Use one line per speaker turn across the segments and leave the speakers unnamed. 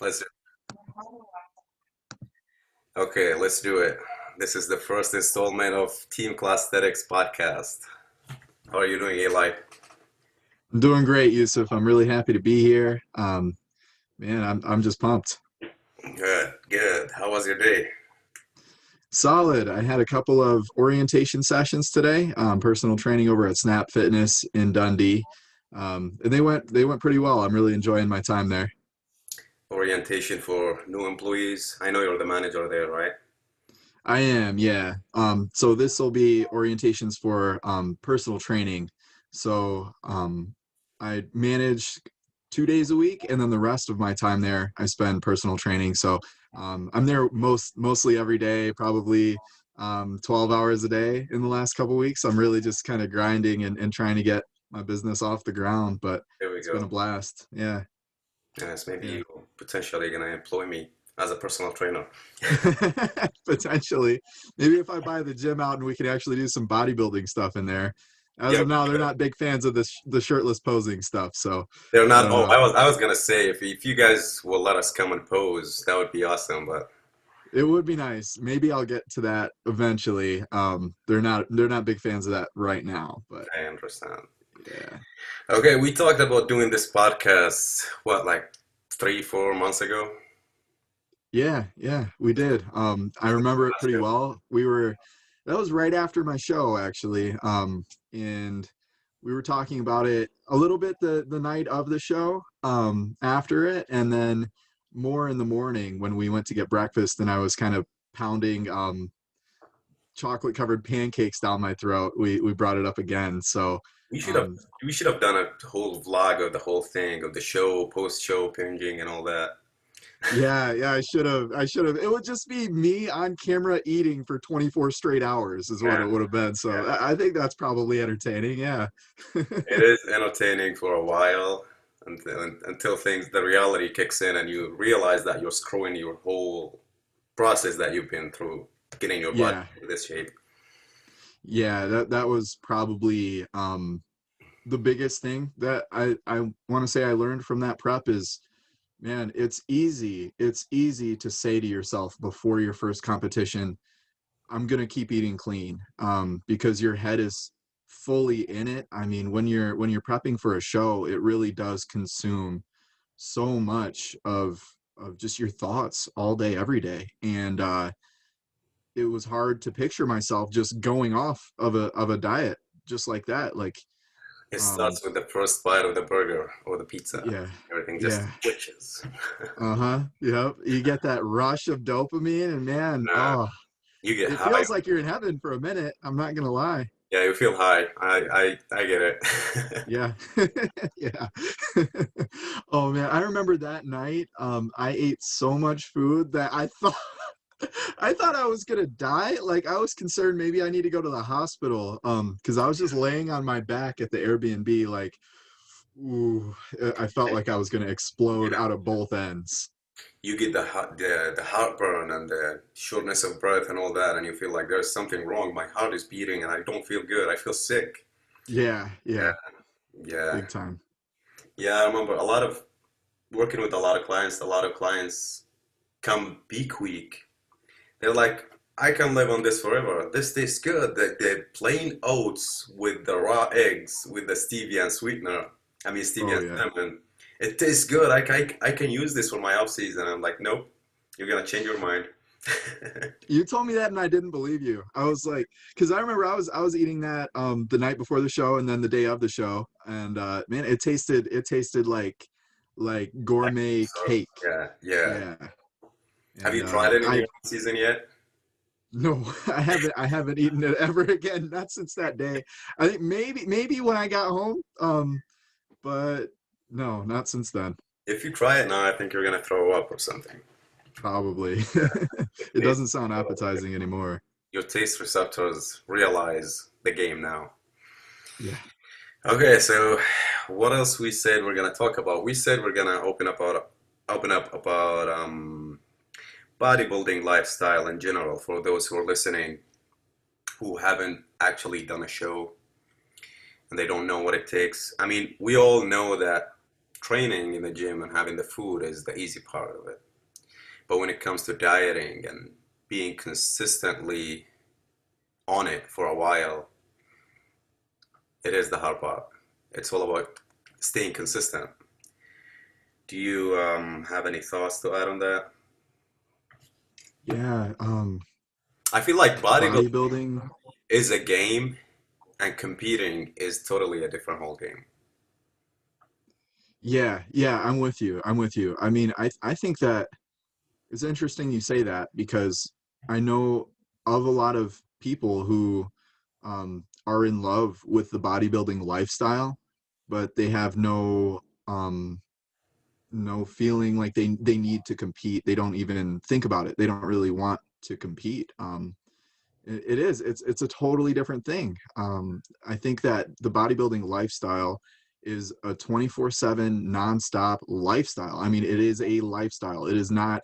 Let's okay, let's do it. This is the first installment of Team Classthetics Podcast. How are you doing, Eli?
I'm doing great, Yousif. I'm really happy to be here. Man, I'm just pumped.
Good, good. How was your day?
Solid. I had a couple of orientation sessions today, personal training over at Snap Fitness in Dundee. And they went pretty well. I'm really enjoying my time there.
Orientation for new employees. I know you're the manager there, right?
I am, yeah. So this will be orientations for personal training. So I manage 2 days a week, and then the rest of my time there I spend personal training. So I'm there mostly every day, probably 12 hours a day in the last couple weeks. I'm really just kind of grinding and trying to get my business off the ground, but
There we
it's been
go.
a blast. Yeah,
Yes, maybe
yeah.
you potentially gonna employ me as a personal trainer.
Potentially. Maybe if I buy the gym out and we can actually do some bodybuilding stuff in there. As
Yeah,
of now, they're not big fans of the shirtless posing stuff, so
they're
I
not.
don't
Oh,
know.
I was gonna say if you guys will let us come and pose, that would be awesome. But
It would be nice. Maybe I'll get to that eventually. They're not big fans of that right now, but
I understand.
yeah.
Okay, we talked about doing this podcast, what, like 3, 4 months ago?
Yeah, we did. I remember it
That's
pretty
good.
well. That was right after my show actually. And we were talking about it a little bit the night of the show, after it, and then more in the morning when we went to get breakfast and I was kind of pounding chocolate covered pancakes down my throat. We brought it up again. So
We should have
um
we should have done a whole vlog of the whole thing, of the show, post-show pinging and all that.
yeah, I should have. It would just be me on camera eating for 24 straight hours is what
Yeah,
it would have been. So
yeah.
I think that's probably entertaining. Yeah.
It is entertaining for a while until the reality kicks in and you realize that you're screwing your whole process that you've been through getting your body
Yeah.
into this shape.
Yeah, that was probably the biggest thing that I want to say I learned from that prep is, man, it's easy to say to yourself before your first competition, I'm gonna keep eating clean, because your head is fully in it. I mean, when you're prepping for a show, it really does consume so much of just your thoughts all day, every day, and it was hard to picture myself just going off of a diet just like that. Like,
It
um,
starts with the first bite of the burger or the pizza.
yeah,
Everything just
yeah,
switches.
yep. You get that rush of dopamine, and man,
Nah,
oh,
you get
it
high.
feels like you're in heaven for a minute. I'm not gonna lie.
Yeah, you feel high. I get it.
Yeah. Yeah. Oh man, I remember that night. I ate so much food that I thought I thought I was gonna die. Like I was concerned maybe I need to go to the hospital. Because I was just laying on my back at the Airbnb, like, ooh, I felt like I was gonna explode
Yeah.
out of both ends.
You get the heartburn and the shortness of breath and all that, and you feel like there's something wrong. My heart is beating, and I don't feel good. I feel sick.
Yeah,
Yeah,
yeah,
yeah,
big time.
yeah. I remember a lot of working with a lot of clients. A lot of clients come peak week. They're like, I can live on this forever. This tastes good. The plain oats with the raw eggs with the stevia and sweetener. I mean stevia
Oh
and
yeah.
cinnamon. It tastes good. I can use this for my off season. I'm like, nope. You're gonna change your mind.
You told me that and I didn't believe you. I was like, because I remember I was eating that the night before the show and then the day of the show, and man, it tasted like
Like,
gourmet
so,
cake.
yeah, yeah.
Yeah,
Have
and
you tried it in
I
your off season yet?
no, I haven't eaten it ever again. Not since that day. I think maybe when I got home, but no, not since then.
If you try it now, I think you're gonna throw up or something.
Probably.
It
It
tastes
doesn't sound appetizing anymore.
your taste receptors realize the game now.
Yeah.
Okay, so what else we said we're gonna talk about? We said we're gonna open up about bodybuilding lifestyle in general for those who are listening who haven't actually done a show and they don't know what it takes. I mean, we all know that training in the gym and having the food is the easy part of it. But when it comes to dieting and being consistently on it for a while, it is the hard part. It's all about staying consistent. Do you have any thoughts to add on that?
Yeah,
I feel like bodybuilding
bodybuilding.
is a game and competing is totally a different whole game.
Yeah, yeah, I'm with you. I'm with you. I mean, I think that it's interesting you say that because I know of a lot of people who are in love with the bodybuilding lifestyle, but they have no feeling like they need to compete. They don't even think about it. They don't really want to compete. It is. It's a totally different thing. I think that the bodybuilding lifestyle is a 24/7 nonstop lifestyle. I mean, it is a lifestyle. It is not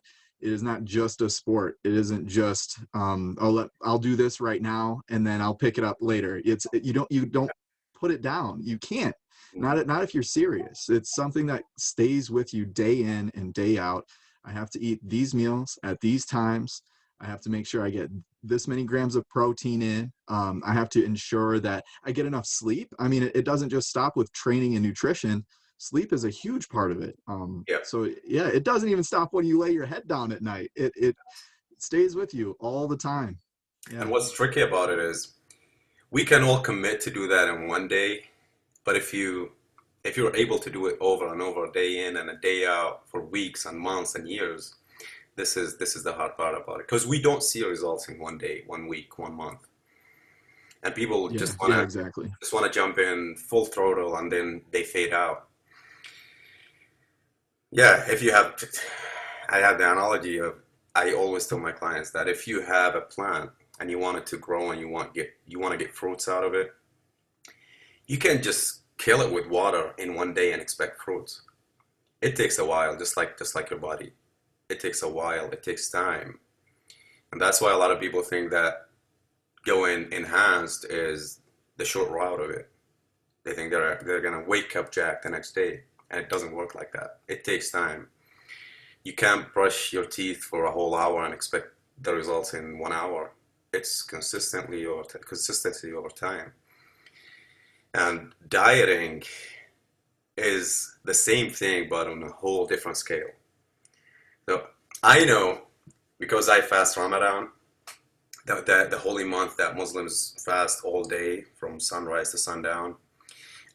just a sport. It isn't just I'll do this right now and then I'll pick it up later. You don't put it down. You can't. Not if you're serious. It's something that stays with you day in and day out. I have to eat these meals at these times. I have to make sure I get this many grams of protein in. I have to ensure that I get enough sleep. I mean, it doesn't just stop with training and nutrition. Sleep is a huge part of it.
Yeah.
So yeah, it doesn't even stop when you lay your head down at night. It stays with you all the time.
And
Yeah.
what's tricky about it is we can all commit to do that in one day, but if you're able to do it over and over, day in and a day out for weeks and months and years, this is the hard part about it. Because we don't see results in one day, 1 week, 1 month. And people
Yeah.
just
Yeah.
wanna
Exactly.
just wanna jump in full throttle and then they fade out. Yeah, if you have, I have the analogy of, I always tell my clients that if you have a plant and you want it to grow and you want to get fruits out of it, you can't just kill it with water in one day and expect fruits. It takes a while, just like your body. It takes a while. It takes time, and that's why a lot of people think that going enhanced is the short route of it. They think they're gonna wake up jacked the next day, and it doesn't work like that. It takes time. You can't brush your teeth for a whole hour and expect the results in 1 hour. It's consistency over time. And dieting is the same thing, but on a whole different scale. So I know because I fast Ramadan, the holy month that Muslims fast all day from sunrise to sundown.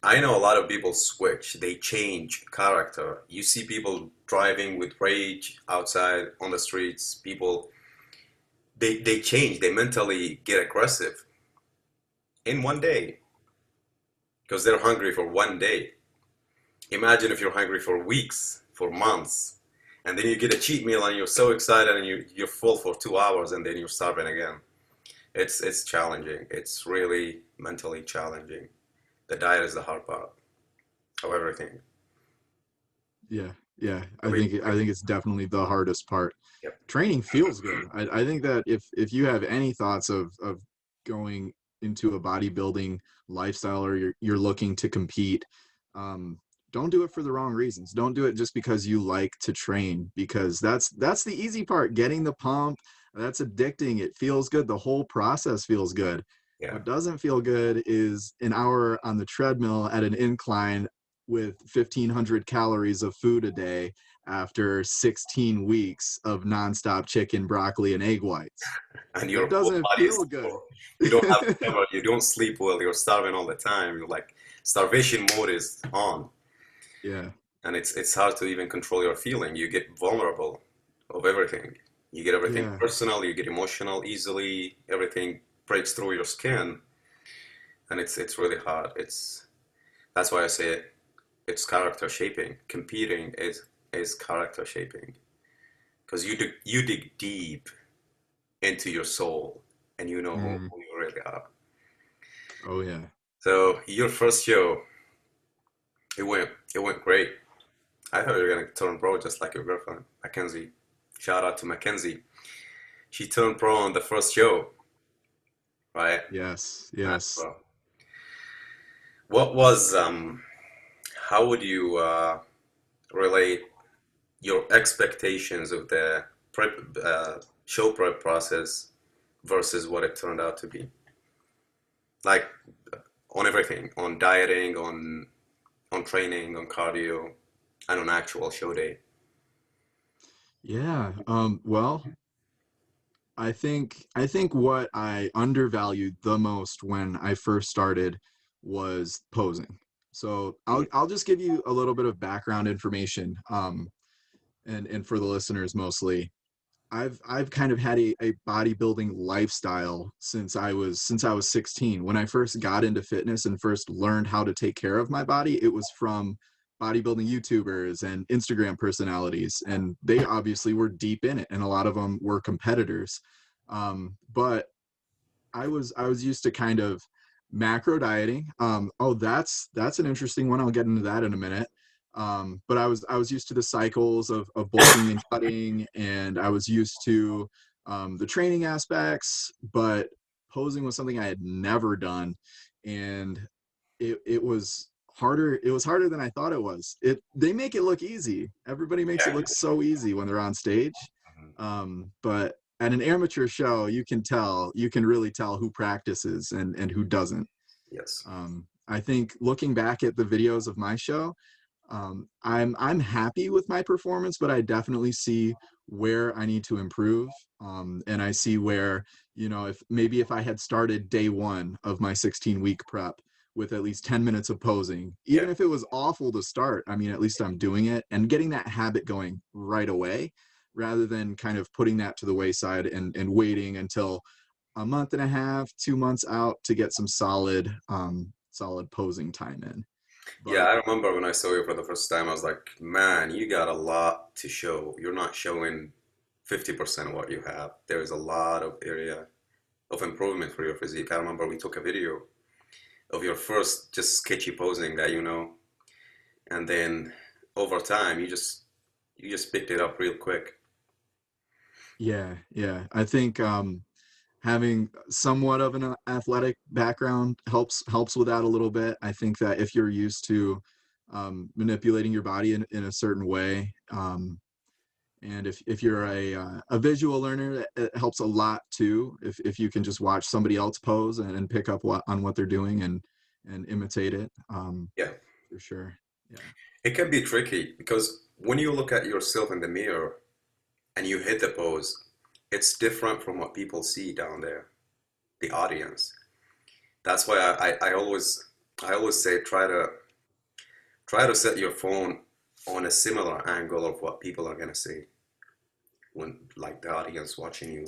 I know a lot of people switch, they change character. You see people driving with rage outside on the streets. People, they change, they mentally get aggressive in one day because they're hungry for one day. Imagine if you're hungry for weeks, for months, and then you get a cheat meal and you're so excited and you're full for 2 hours and then you're starving again. It's challenging. It's really mentally challenging. The diet is the hard part of everything.
Yeah. Yeah.
Every,
I think it's definitely the hardest part.
yep.
Training feels good. I think that if you have any thoughts of going into a bodybuilding lifestyle or you're looking to compete, um, don't do it for the wrong reasons. Don't do it just because you like to train, because that's the easy part. Getting the pump, that's addicting. It feels good. The whole process feels good.
Yeah.
What doesn't feel good is an hour on the treadmill at an incline with 1,500 calories of food a day after 16 weeks of nonstop chicken, broccoli, and egg whites.
And your
That
whole
doesn't
body is
feel good.
full. You don't have ever, you don't sleep well. You're starving all the time. You're like starvation mode is on,
Yeah.
and it's hard to even control your feeling. You get vulnerable of everything. You get everything
Yeah.
personal. You get emotional easily. Everything breaks through your skin, and it's really hard. It's That's why I say it's character shaping. Competing is character shaping because you dig deep into your soul and you know
Mm.
who you really are.
Oh yeah.
So your first show, it went great. I thought you were gonna turn pro just like your girlfriend, Mackenzie. Shout out to Mackenzie. She turned pro on the first show, right?
Yes.
Nice,
Yes.
bro. What was How would you? relate your expectations of the prep, show prep process versus what it turned out to be. Like on everything, on dieting, on training, on cardio, and on actual show day.
Yeah. Well, I think what I undervalued the most when I first started was posing. So I'll
Mhm.
I'll just give you a little bit of background information, and for the listeners mostly. I've kind of had a bodybuilding lifestyle since I was 16. When I first got into fitness and first learned how to take care of my body, it was from bodybuilding YouTubers and Instagram personalities, and they obviously were deep in it, and a lot of them were competitors. But I was used to kind of macro dieting. Oh, that's an interesting one. I'll get into that in a minute. But I was used to the cycles of bulking and cutting, and I was used to the training aspects. But posing was something I had never done, and it was harder. It was harder than I thought it was. They make it look easy. Everybody makes it
Yeah.
look so easy when they're on stage.
Mhm.
But at an amateur show, you can really tell who practices and who doesn't.
Yes.
I think looking back at the videos of my show, I'm happy with my performance, but I definitely see where I need to improve. And I see where, if I had started day one of my 16-week prep with at least 10 minutes of posing,
Yeah.
even if it was awful to start, I mean, at least I'm doing it and getting that habit going right away, rather than kind of putting that to the wayside and waiting until a month and a half, 2 months out to get some solid posing time in.
Yeah,
But
I remember when I saw you for the first time, I was like, man, you got a lot to show. You're not showing 50% of what you have. There's a lot of area of improvement for your physique. I remember we took a video of your first just sketchy posing that you know, and then over time you just picked it up real quick.
yeah, I think having somewhat of an athletic background helps with that a little bit. I think that if you're used to manipulating your body in a certain way, and if you're a visual learner, it helps a lot too. If you can just watch somebody else pose and pick up on what they're doing and imitate it,
Yeah.
for sure. Yeah.
It can be tricky because when you look at yourself in the mirror and you hit the pose, it's different from what people see down there, the audience. That's why I always say try to set your phone on a similar angle of what people are gonna see when like the audience watching you.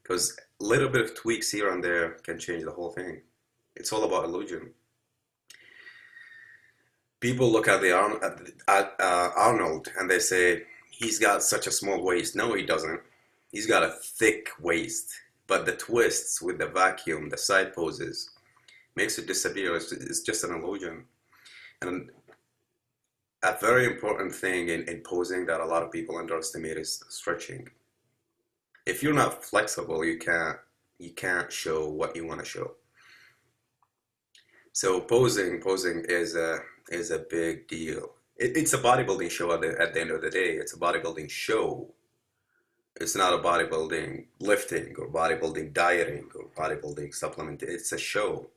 Because a little bit of tweaks here and there can change the whole thing. It's all about illusion. People look at Arnold and they say he's got such a small waist. No, he doesn't. He's got a thick waist, but the twists with the vacuum, the side poses, makes it disappear. It's just an illusion. And a very important thing in posing that a lot of people underestimate is stretching. If you're not flexible, you can't show what you want to show. So posing is a big deal. It's a bodybuilding show at the end of the day. It's a bodybuilding show. It's not a bodybuilding lifting or bodybuilding dieting or bodybuilding supplement. It's a show.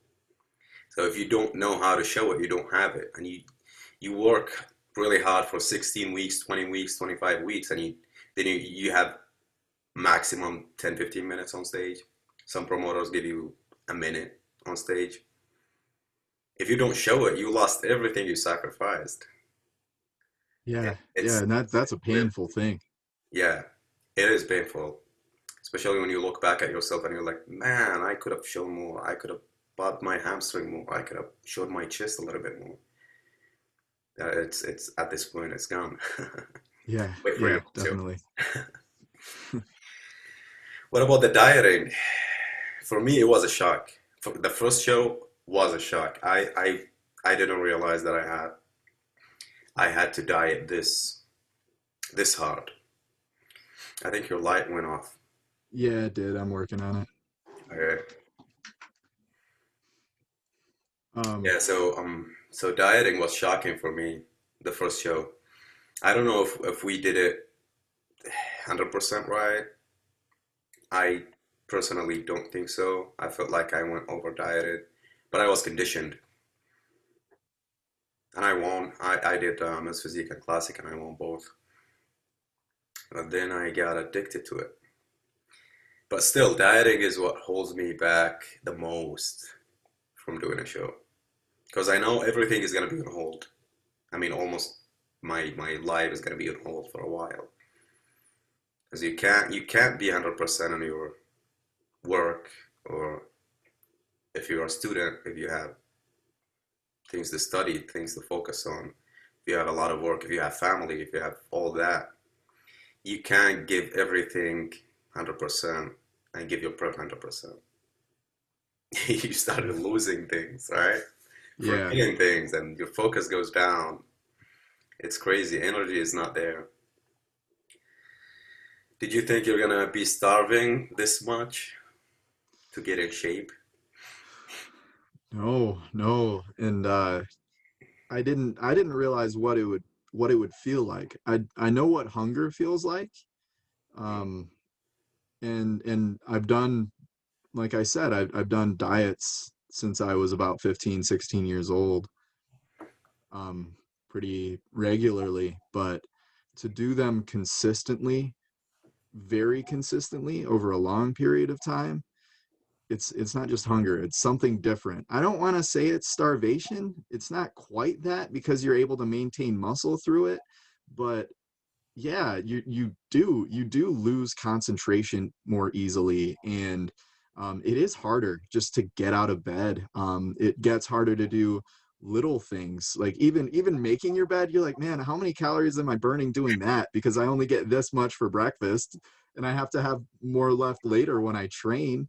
So if you don't know how to show it, you don't have it, and you work really hard for 16 weeks, 20 weeks, 25 weeks, and you have maximum 10, 15 minutes on stage. Some promoters give you a minute on stage. If you don't show it, you lost everything you sacrificed.
Yeah, yeah,
It's
and that's a painful thing.
yeah, it is painful, especially when you look back at yourself and you're like, man, I could have shown more. I could have bought my hamstring more. I could have showed my chest a little bit more. It's at this point, it's gone.
Yeah,
Wait for you
yeah,
too.
definitely.
What about the dieting? For me, it was a shock. The first show was a shock. I didn't realize that I had to diet this hard. I think your light went off.
Yeah, it did. I'm working on it.
Okay.
Um,
Yeah, so dieting was shocking for me the first show. I don't know if we did it 100% right. I personally don't think so. I felt like I went over dieted, but I was conditioned, and I won. I did Miss Physique and Classic, and I won both. But then I got addicted to it. But still, dieting is what holds me back the most from doing a show. Because I know everything is gonna be on hold. I mean, almost my life is gonna be on hold for a while. Because you can't be 100% on your work, or if you're a student, if you have things to study, things to focus on, if you have a lot of work, if you have family, if you have all that, you can't give everything 100% and give your prep 100%. You started losing things, right?
Yeah.
Forgetting things, and your focus goes down. It's crazy. Energy is not there. Did you think you're gonna be starving this much to get in shape?
No, no. And I didn't realize what it would feel like. I know what hunger feels like. Um and I've done, like I said, I've done diets since I was about 15, 16 years old, um, pretty regularly, but to do them consistently, very consistently over a long period of time, it's not just hunger, it's something different. I don't want to say it's starvation. It's not quite that because you're able to maintain muscle through it, but yeah, you do lose concentration more easily, and it is harder just to get out of bed. It gets harder to do little things like even making your bed. You're like, man, how many calories am I burning doing that? Because I only get this much for breakfast, and I have to have more left later when I train.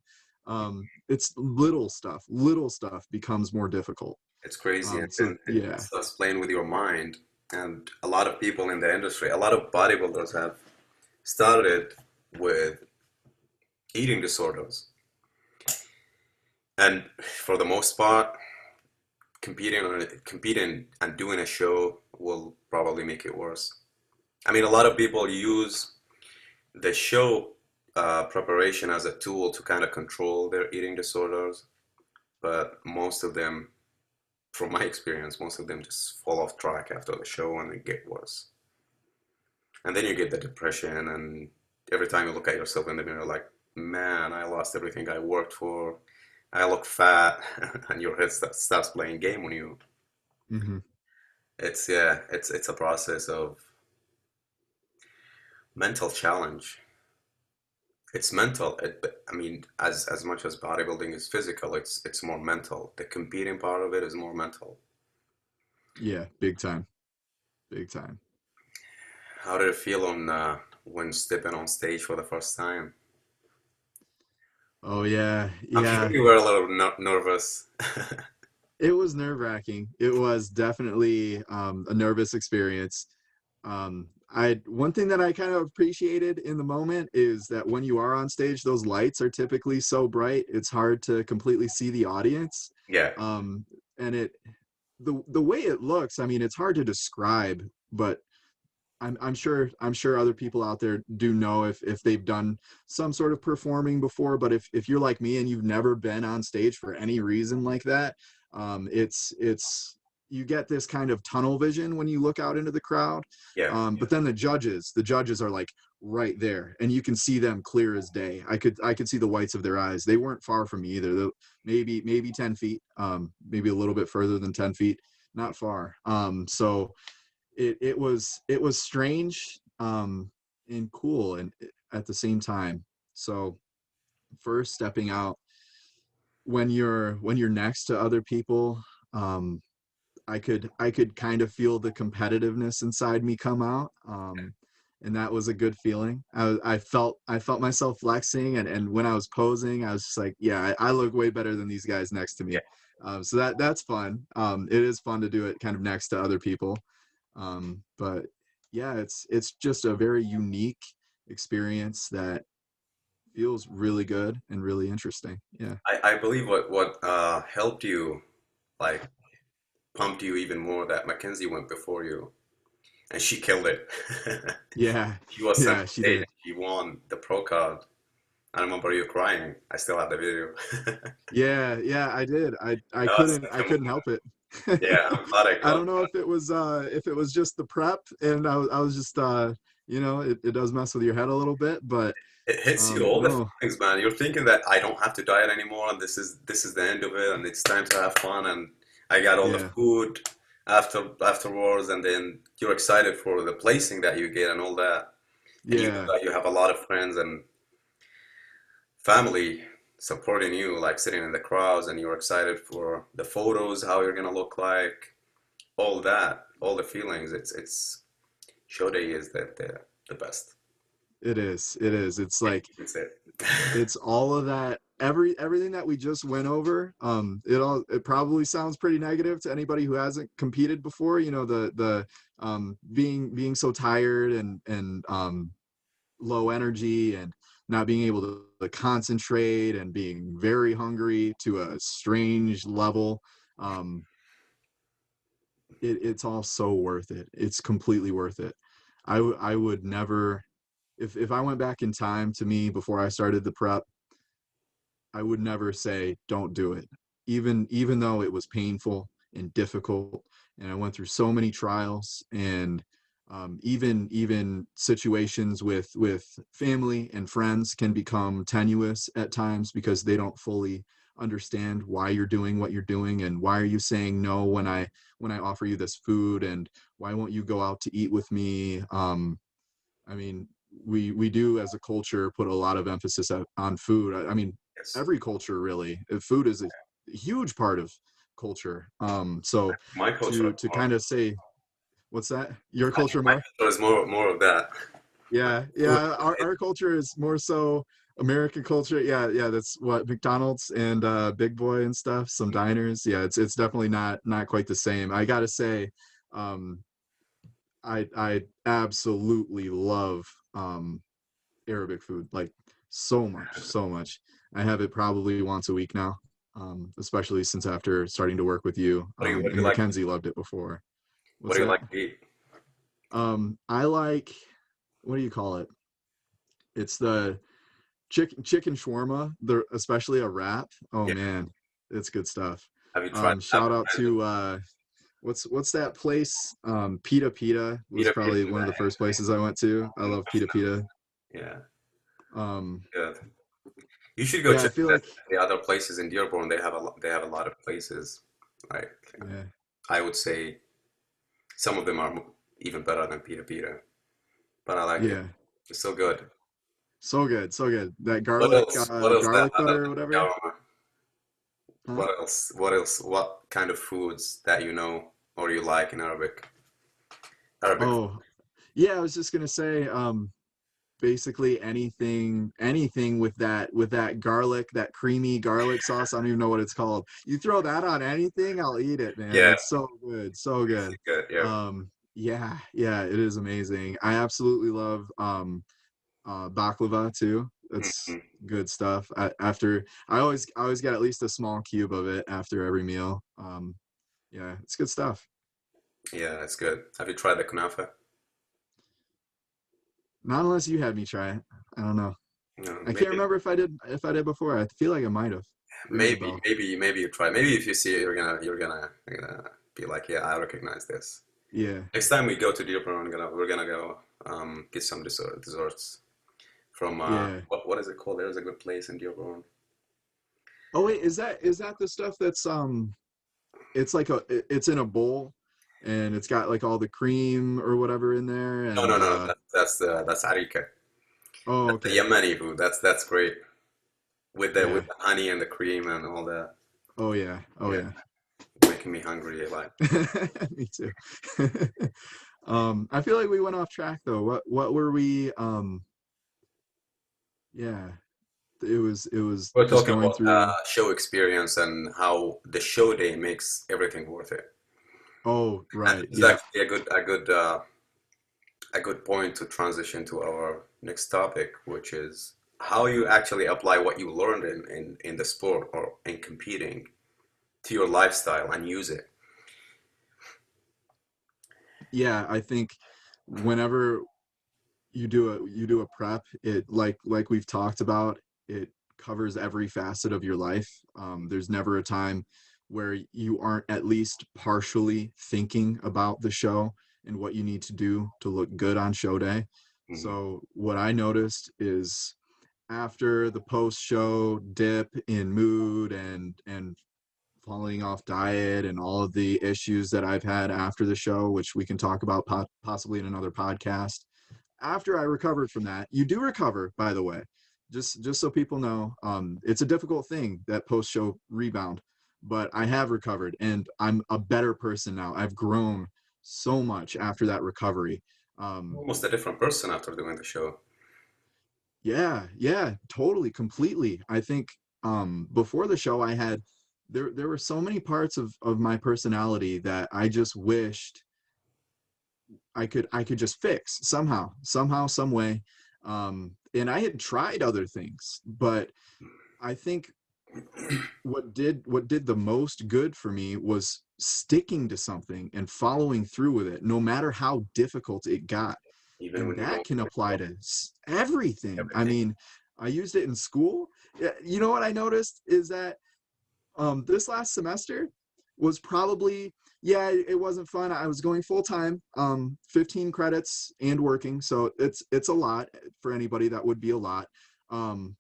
It's little stuff. Little stuff becomes more difficult.
It's crazy, and
So
then it
yeah,
starts playing with your mind. And a lot of people in the industry, a lot of bodybuilders have started with eating disorders. And for the most part, competing and doing a show will probably make it worse. I mean, a lot of people use the show preparation as a tool to kind of control their eating disorders, but most of them, from my experience, most of them just fall off track after the show and they get worse. And then you get the depression, and every time you look at yourself in the mirror, like, man, I lost everything I worked for. I look fat, and your head starts playing game on you.
hmm
It's yeah, it's a process of mental challenge. It's mental. I mean, as much as bodybuilding is physical, it's more mental. The competing part of it is more mental.
yeah, big time, big time.
How did it feel on when stepping on stage for the first time?
Oh yeah,
I'm sure
yeah.
you were a little nervous.
It was nerve-wracking. It was definitely a nervous experience. I one thing that I kind of appreciated in the moment is that when you are on stage, those lights are typically so bright, it's hard to completely see the audience.
Yeah,
Um, and the way it looks, I mean, it's hard to describe, but I'm sure other people out there do know if they've done some sort of performing before. But if you're like me and you've never been on stage for any reason like that, it's you get this kind of tunnel vision when you look out into the crowd.
yeah,
But then the judges are like right there, and you can see them clear as day. I could see the whites of their eyes. They weren't far from me either. Maybe 10 feet, maybe a little bit further than 10 feet, not far. So it was strange, and cool, and at the same time. So first stepping out when you're next to other people, um I could kind of feel the competitiveness inside me come out, and that was a good feeling. I felt myself flexing, and when I was posing, I was just like, yeah, I look way better than these guys next to
yeah.
me. So that's fun. It is fun to do it kind of next to other people. But yeah, it's just a very unique experience that feels really good and really interesting. Yeah.
I believe what helped you, like pumped you even more, that Mackenzie went before you. and she killed it.
Yeah,
She was center
yeah, she
stage.
did.
She won the pro card. I remember you crying. I still have the video.
Yeah, yeah, I did. I
That was
couldn't
such
I
a
couldn't
moment.
help it.
Yeah, I'm glad I
I
got
don't know if it was just the prep and I was just you know, it does mess with your head a little bit, but
it hits you all the
no,
feelings, man. You're thinking that I don't have to diet anymore, and this is the end of it, and it's time to have fun. And I got all the
yeah,
food afterwards, and then you're excited for the placing that you get and all that. And you know
yeah,
that you have a lot of friends and family supporting you, like sitting in the crowds, and you're excited for the photos, how you're gonna look like, all that, all the feelings. It's show day is the best.
it is. It is. It's like
That's it.
it's all of that everything that we just went over. It probably sounds pretty negative to anybody who hasn't competed before, you know, the being so tired and low energy and not being able to concentrate and being very hungry to a strange level. um it's all so worth it. It's completely worth it. I would never, if I went back in time to me before I started the prep, I would never say don't do it. Even though it was painful and difficult, and I went through so many trials and even situations with family and friends can become tenuous at times because they don't fully understand why you're doing what you're doing and why are you saying no when I offer you this food, and why won't you go out to eat with me. I mean, we do as a culture put a lot of emphasis on food. I mean,
Yes.
every culture really. Food is a huge part of culture. So
My culture is
to
more.
kind of say, what's that? Your
I think
culture
my
more?
culture is more of that.
Yeah,
Food.
yeah. Our culture is more so American culture. Yeah, yeah. That's what McDonald's and Big Boy and stuff. Some diners. Yeah, it's definitely not quite the same. I gotta say, um, I absolutely love Arabic food, like so much, so much. I have it probably once a week now, especially since after starting to work with you.
What do
And
you like?
Mackenzie loved it before.
What
What's
do you
that?
like to eat?
I like, what do you call it? It's the chicken shawarma, the especially a wrap. Oh
Yeah.
man, it's good stuff.
Have you tried
Shout out
appetizers?
to what's that place? Pita Pita was
Pita pita.
probably one of the first places I went to. I love Pita Pita.
Yeah,
Um,
good. You should go
yeah, I
check
feel like,
the other places in Dearborn. They have a lot of places. Like
yeah,
I would say some of them are even better than pita pita, but I like it.
yeah.
It's so good.
So good, so good. That
What else? What else that
garlic
other
butter or
than
whatever.
shawarma?
Huh?
What else? What else? What kind of foods that you know or you like in Arabic? Arabic.
Oh, yeah, I was just gonna say, basically anything with that garlic, that creamy garlic sauce. I don't even know what it's called. You throw that on anything, I'll eat it, man.
Yeah,
It's so good, so good.
really good. Yeah.
Yeah, yeah, it is amazing. I absolutely love baklava too. That's
Mhm.
good stuff. I always get at least a small cube of it after every meal. Yeah, it's good stuff.
Yeah, it's good. Have you tried the kunafa?
Not unless you had me try it. I don't know.
No,
I can't
maybe,
remember if I did before. I feel like I might have. Rings a bell.
maybe you try. Maybe if you see it, you're gonna be like, yeah, I recognize this.
Yeah,
Next time we go to Dearborn, we're gonna go get some desserts from
yeah.
what is it called? There's a good place in Dearborn.
Oh wait, is that the stuff that's it's like it's in a bowl and it's got like all the cream or whatever in there and
No. That's harika.
oh
That's the
okay.
Yemeni food. That's great
Yeah.
with the honey and the cream and all that.
Oh yeah. Oh
Yeah,
yeah.
making me hungry. Like
Me too. I feel like we went off track though. What were we yeah, it was
we're
just
talking
going
about
through.
show experience and how the show day makes everything worth it.
Oh,
And
right.
this is
Yeah.
actually a good point to transition to our next topic, which is how you actually apply what you learned in the sport or in competing to your lifestyle and use it.
Yeah, I think whenever you do a prep, it like we've talked about, it covers every facet of your life. There's never a time where you aren't at least partially thinking about the show and what you need to do to look good on show day.
Mhm.
So what I noticed is after the post show dip in mood and falling off diet and all of the issues that I've had after the show, which we can talk about possibly in another podcast. After I recovered from that, you do recover, by the way, just so people know, it's a difficult thing, that post show rebound, but I have recovered and I'm a better person now. I've grown so much after that recovery. Um,
Almost a different person after doing the show.
yeah, totally, completely. I think before the show I had there were so many parts of my personality that I just wished I could just fix somehow, some way. And I had tried other things, but I think what did the most good for me was sticking to something and following through with it, no matter how difficult it got.
Even
And
when you don't
that can
feel like
apply to everything. I
everything.
mean, I used it in school. Yeah, you know what I noticed is that this last semester was probably, yeah, it wasn't fun. I was going full time, 15 credits and working, so it's a lot for anybody. That would be a lot. um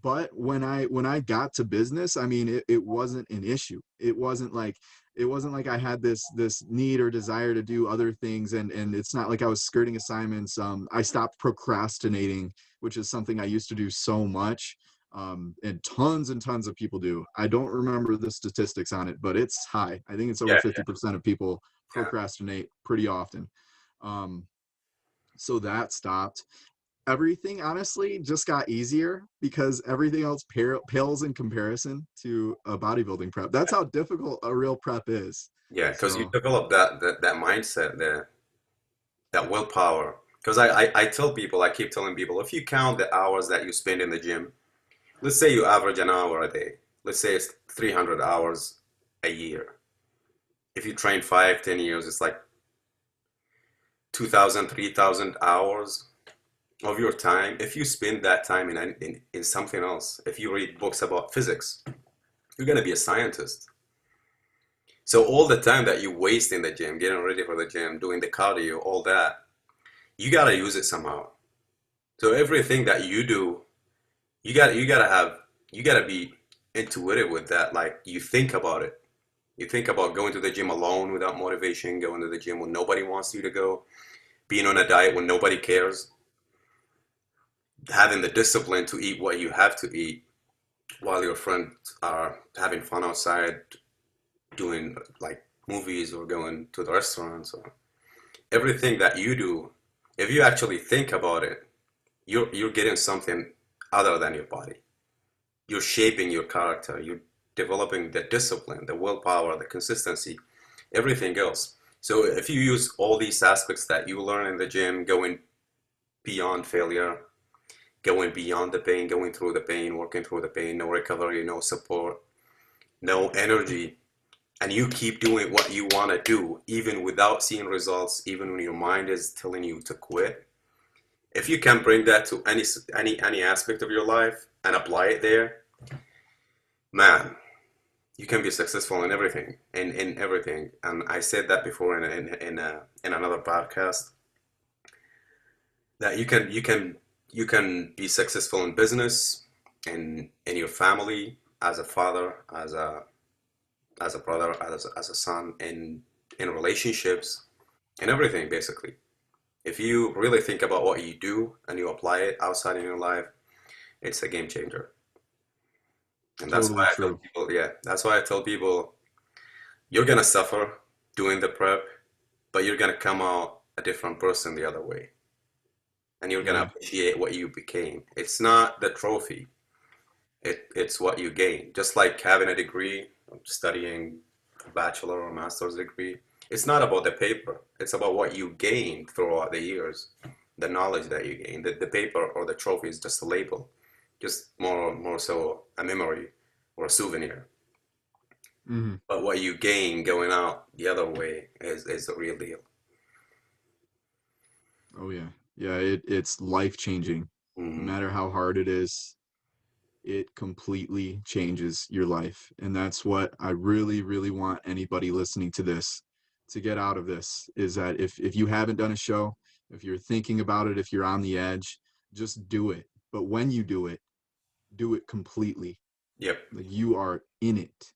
but when I got to business, I mean, it wasn't an issue. It wasn't like I had this need or desire to do other things, and it's not like I was skirting assignments. I stopped procrastinating, which is something I used to do so much. And tons of people do. I don't remember the statistics on it, but it's high. I think it's over
Yeah,
50% of people
yeah.
procrastinate pretty often. Um, so that stopped. Everything honestly just got easier because everything else pales in comparison to a bodybuilding prep. That's how difficult a real prep is.
Yeah, because you
So
develop that mindset, that willpower. Because I tell people, I keep telling people, if you count the hours that you spend in the gym, let's say you average an hour a day. Let's say it's 300 hours a year. If you train 5, 10 years, it's like 2,000, 3,000 hours of your time. If you spend that time in something else, if you read books about physics, you're going to be a scientist. So all the time that you waste in the gym, getting ready for the gym, doing the cardio, all that, you got to use it somehow. So everything that you do, you got to be intuitive with that. Like you think about it. You think about going to the gym alone without motivation, going to the gym when nobody wants you to go, being on a diet when nobody cares, having the discipline to eat what you have to eat while your friends are having fun outside, doing like movies or going to the restaurants or everything that you do. If you actually think about it, you're getting something other than your body. You're shaping your character. You're developing the discipline, the willpower, the consistency, everything else. So if you use all these aspects that you learn in the gym, going beyond failure, going beyond the pain, going through the pain, working through the pain, no recovery, no support, no energy, and you keep doing what you want to do, even without seeing results, even when your mind is telling you to quit. If you can bring that to any aspect of your life and apply it there, man, you can be successful in everything, in everything. And I said that before in another podcast that you can be successful in business, in your family, as a father, as a brother, as a son, in relationships, in everything basically. If you really think about what you do and you apply it outside in your life, it's a game changer. And that's why
totally
I tell
true.
people, yeah, that's why I tell people you're gonna suffer doing the prep, but you're gonna come out a different person the other way. And you're gonna
Yeah,
appreciate what you became. It's not the trophy, it's what you gain. Just like having a degree, studying a bachelor or master's degree, it's not about the paper, it's about what you gained throughout the years, the knowledge that you gained. The paper or the trophy is just a label, just more so a memory or a souvenir.
hmm,
But what you gain going out the other way is the real deal.
Oh yeah. Yeah, it's life changing. No
Hmm.
matter how hard it is, it completely changes your life. And that's what I really, really want anybody listening to this to get out of this, is that if you haven't done a show, if you're thinking about it, if you're on the edge, just do it. But when you do it completely.
Yep.
Like you are in it.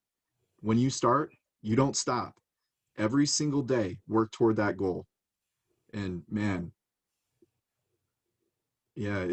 When you start, you don't stop. Every single day, work toward that goal. And man, yeah,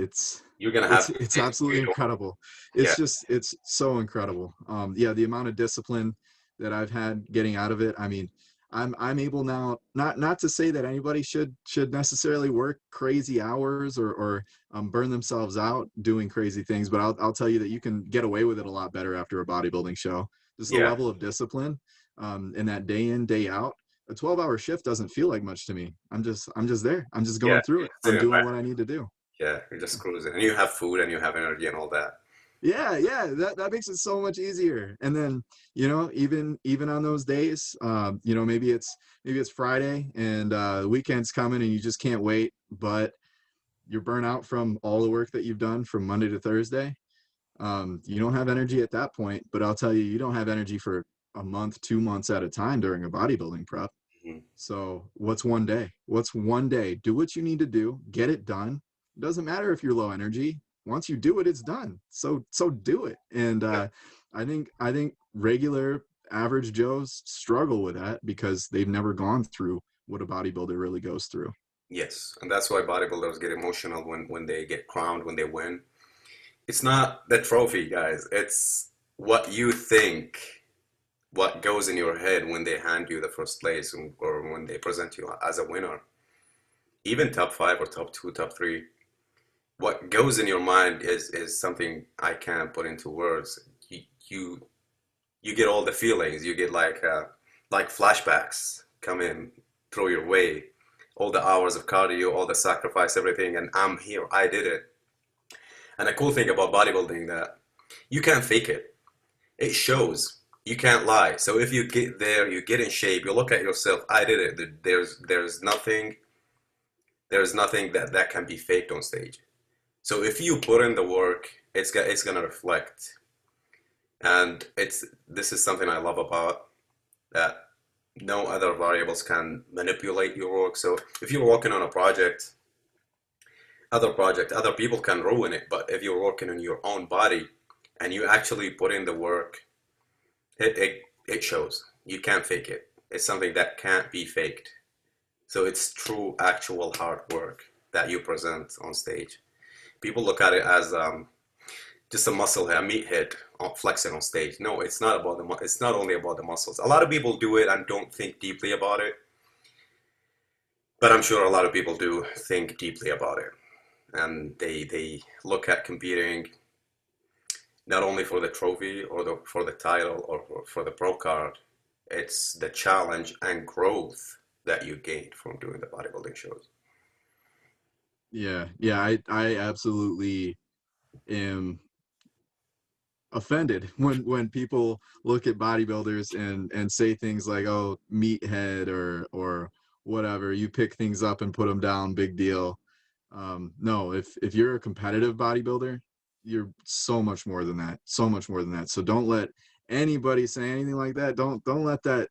You're gonna
it's
have
it's
it's
absolutely
beautiful.
incredible.
Yeah.
It's so incredible. Yeah, the amount of discipline that I've had getting out of it. I mean, I'm able now, not to say that anybody should necessarily work crazy hours or burn themselves out doing crazy things, but I'll tell you that you can get away with it a lot better after a bodybuilding show. Just the
Yeah.
level of discipline, and that day in, day out. A 12-hour shift doesn't feel like much to me. I'm just there. I'm just
Yeah.
going through
You're
it.
just
I'm
doing it,
doing
right?
what I need to do.
Yeah. You're just cruising, and you have food, and you have energy, and all that.
Yeah, yeah, that makes it so much easier. And then, even on those days, maybe it's Friday and the weekend's coming and you just can't wait, but you're burnt out from all the work that you've done from Monday to Thursday. You don't have energy at that point, but I'll tell you, you don't have energy for a month, 2 months at a time during a bodybuilding prep.
Mhm.
So what's one day? What's one day? Do what you need to do, get it done. It doesn't matter if you're low energy. Once you do it, it's done. So do it. And
Yeah.
I think regular average Joes struggle with that because they've never gone through what a bodybuilder really goes through.
Yes, and that's why bodybuilders get emotional when they get crowned, when they win. It's not the trophy, guys. It's what you think, what goes in your head when they hand you the first place or when they present you as a winner. Even top five or top two, top three, what goes in your mind is something I can't put into words. You you get all the feelings. You get like flashbacks come in throw your way. All the hours of cardio, all the sacrifice, everything, and I'm here. I did it. And the cool thing about bodybuilding that you can't fake it. It shows. You can't lie. So if you get there, you get in shape, you look at yourself, I did it. There's nothing that can be faked on stage. So if you put in the work, it's gonna reflect. And this is something I love about that no other variables can manipulate your work. So if you're working on a project, other people can ruin it. But if you're working on your own body and you actually put in the work, it shows. You can't fake it. It's something that can't be faked. So it's true, actual hard work that you present on stage. People look at it as just a muscle head, a meathead flexing on stage. No, it's not about it's not only about the muscles. A lot of people do it and don't think deeply about it, but I'm sure a lot of people do think deeply about it, and they look at competing not only for the trophy or for the title or for the pro card. It's the challenge and growth that you gain from doing the bodybuilding shows.
Yeah, yeah, I absolutely am offended when people look at bodybuilders and say things like, oh, meathead or whatever. You pick things up and put them down, big deal. No, if you're a competitive bodybuilder, you're so much more than that, so much more than that. So don't let anybody say anything like that. Don't let that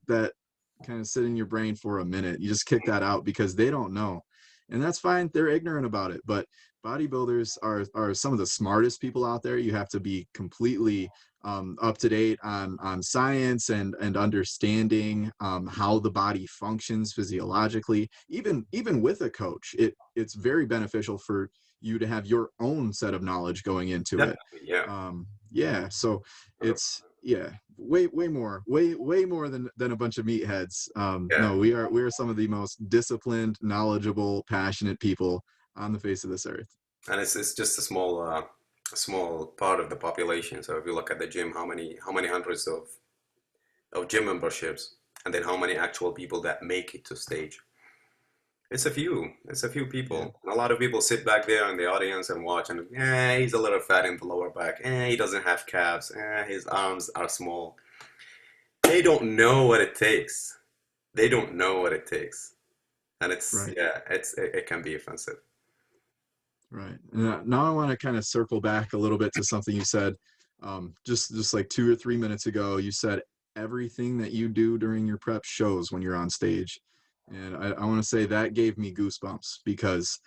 kind of sit in your brain for a minute. You just kick that out because they don't know, and that's fine. They're ignorant about it. But bodybuilders are some of the smartest people out there. You have to be completely up to date on science and understanding how the body functions physiologically. Even with a coach, it's very beneficial for you to have your own set of knowledge going into it.
Definitely, yeah.
Yeah, so it's yeah, way more than a bunch of meatheads.
Yeah,
No, we are some of the most disciplined, knowledgeable, passionate people on the face of this earth.
and it's just a small part of the population. So if you look at the gym, how many hundreds of gym memberships, and then how many actual people that make it to stage? It's a few. It's a few
Yeah.
people. And a lot of people sit back there in the audience and watch, and he's a little fat in the lower back. He doesn't have calves. His arms are small. They don't know what it takes. They don't know what it takes. and it's
Right.
yeah, it can be offensive.
Right. Now I want to kind of circle back a little bit to something you said, just like 2 or 3 minutes ago. You said everything that you do during your prep shows when you're on stage, and I want to say that gave me goosebumps because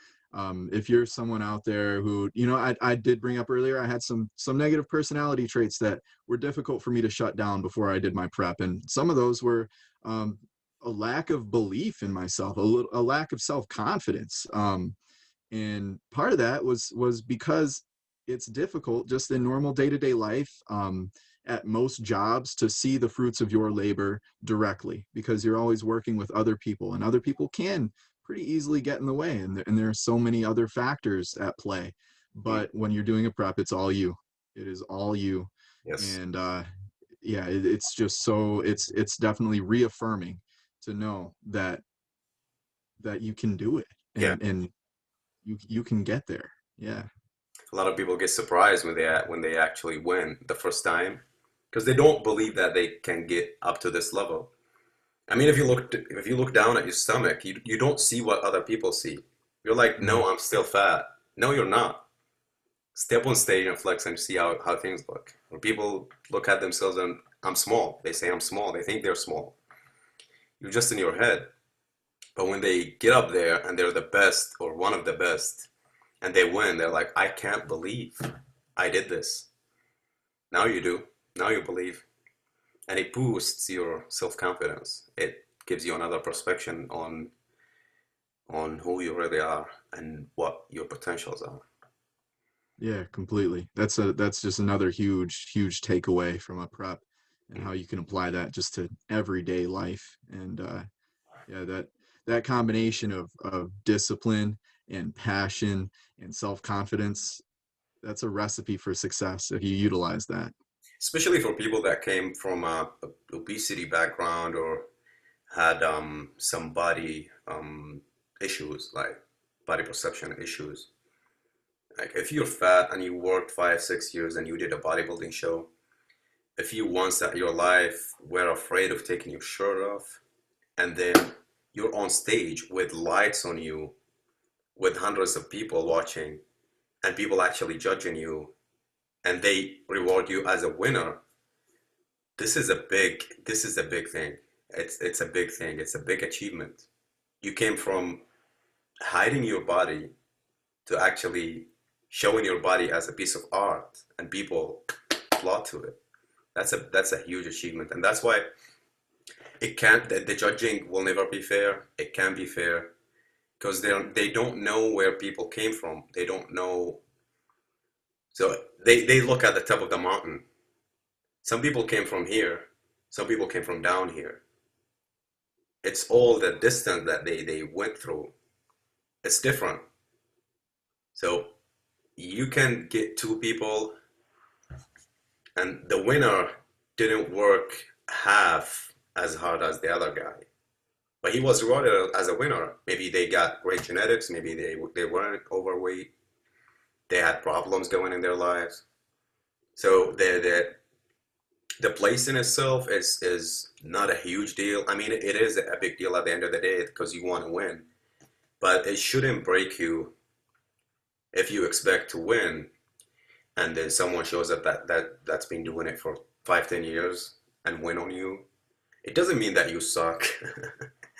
if you're someone out there who, I did bring up earlier, I had some negative personality traits that were difficult for me to shut down before I did my prep, and some of those were a lack of belief in myself, a lack of self confidence. And part of that was because it's difficult just in normal day-to-day life, at most jobs, to see the fruits of your labor directly, because you're always working with other people, and other people can pretty easily get in the way, and there are so many other factors at play.
Mm,
But when you're doing a prep, it's all you. It is all you.
yes.
And yeah, it's just so it's definitely reaffirming to know that you can do it,
Yeah.
and you can get there. Yeah.
A lot of people get surprised when they actually win the first time because they don't believe that they can get up to this level. I mean, if you look down at your stomach, you don't see what other people see. You're like,
Mhm.
no, I'm still fat. No, you're not. Step on stage and flex and see how things look. Or people look at themselves and I'm small. They say I'm small. They think they're small. You're just in your head. But when they get up there and they're the best or one of the best and they win, they're like, I can't believe I did this. Now you do. Now you believe. And it boosts your self-confidence. It gives you another perspective on who you really are and what your potentials are.
Yeah, completely. That's just another huge takeaway from a prep, and
Mm.
how you can apply that just to everyday life. And yeah, that combination of discipline and passion and self-confidence, that's a recipe for success if you utilize that.
Especially for people that came from a obesity background or had some body issues like body perception issues. Like if you're fat and you worked 5, 6 years and you did a bodybuilding show, if you once at your life were afraid of taking your shirt off, and then you're on stage with lights on you, with hundreds of people watching, and people actually judging you, and they reward you as a winner, this is a big thing. It's a big thing. It's a big achievement. You came from hiding your body to actually showing your body as a piece of art, and people applaud to it. That's a huge achievement, and that's why it can't. The judging will never be fair. It can't be fair because they don't know where people came from. They don't know, so they look at the top of the mountain. Some people came from here. Some people came from down here. It's all the distance that they went through. It's different. So you can get two people, and the winner didn't work half as hard as the other guy, but he was rewarded as a winner. Maybe they got great genetics. Maybe they weren't overweight. They had problems going in their lives. So the place in itself is not a huge deal. I mean, it is a big deal at the end of the day because you want to win, but it shouldn't break you if you expect to win and then someone shows up that's been doing it for 5, 10 years and win on you. It doesn't mean that you suck.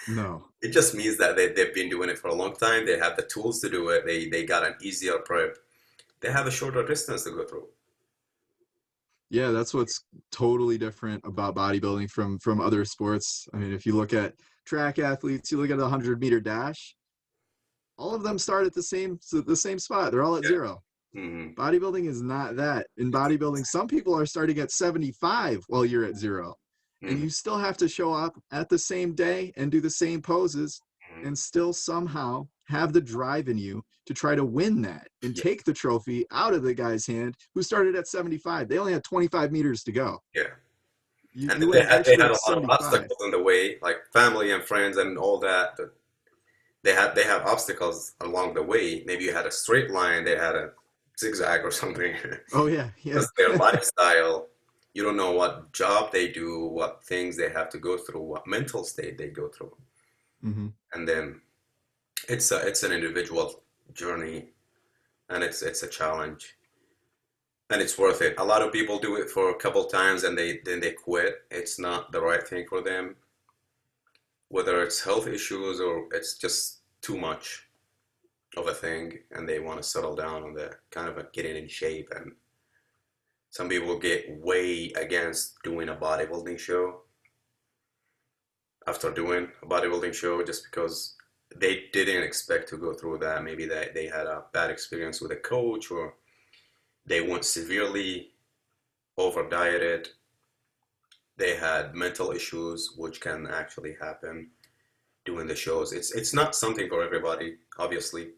No.
It just means that they've been doing it for a long time. They have the tools to do it. They got an easier prep. They have a shorter distance to go through.
Yeah, that's what's totally different about bodybuilding from other sports. I mean, if you look at track athletes, you look at a 100-meter dash, all of them start at the same spot. They're all at
Yeah.
zero.
Hmm.
Bodybuilding is not that. In bodybuilding, some people are starting at 75 while you're at zero. And
Hmm.
you still have to show up at the same day and do the same poses
Hmm.
and still somehow have the drive in you to try to win that and
Yeah.
take the trophy out of the guy's hand who started at 75. They only had 25 meters to go.
Yeah.
You,
And
you
they
went
had
actually
a lot of
75.
obstacles in the way, like family and friends and all that. They have obstacles along the way. Maybe you had a straight line, they had a zigzag or something.
Oh, yeah, yeah.
Because their lifestyle, you don't know what job they do, what things they have to go through, what mental state they go through.
Hmm.
And then it's an individual journey, and it's a challenge, and it's worth it. A lot of people do it for a couple times and they quit. It's not the right thing for them, whether it's health issues or it's just too much of a thing, and they want to settle down on the kind of getting in shape. And some people get way against doing a bodybuilding show after doing a bodybuilding show just because they didn't expect to go through that. Maybe they had a bad experience with a coach, or they went severely over dieted. They had mental issues, which can actually happen doing the shows. It's not something for everybody, obviously.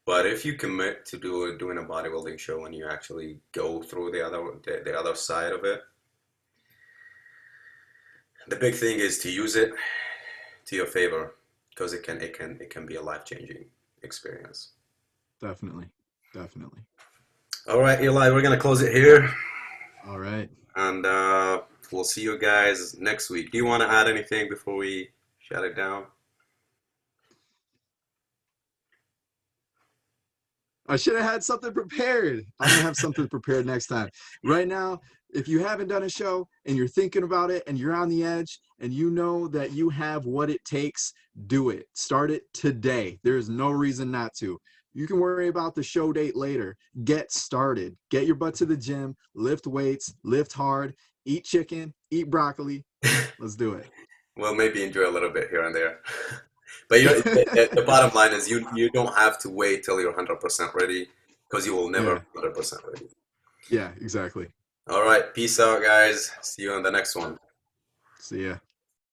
But if you commit to doing a bodybuilding show and you actually go through the other side of it, the big thing is to use it to your favor, because it can be a life-changing experience.
Definitely. Definitely.
All right, Eli, we're gonna close it here,
All right.
and we'll see you guys next week. Do you want to add anything before we shut it down?
I should have had something prepared. I'm going to have something prepared next time. Right now, if you haven't done a show and you're thinking about it and you're on the edge and you know that you have what it takes, do it. Start it today. There's no reason not to. You can worry about the show date later. Get started. Get your butt to the gym, lift weights, lift hard, eat chicken, eat broccoli. Let's do it.
Well, maybe enjoy a little bit here and there. But the bottom line is you don't have to wait till you're 100% ready, because you will never
Yeah.
be 100% ready.
Yeah, exactly.
All right, peace out, guys. See you on the next one.
See ya.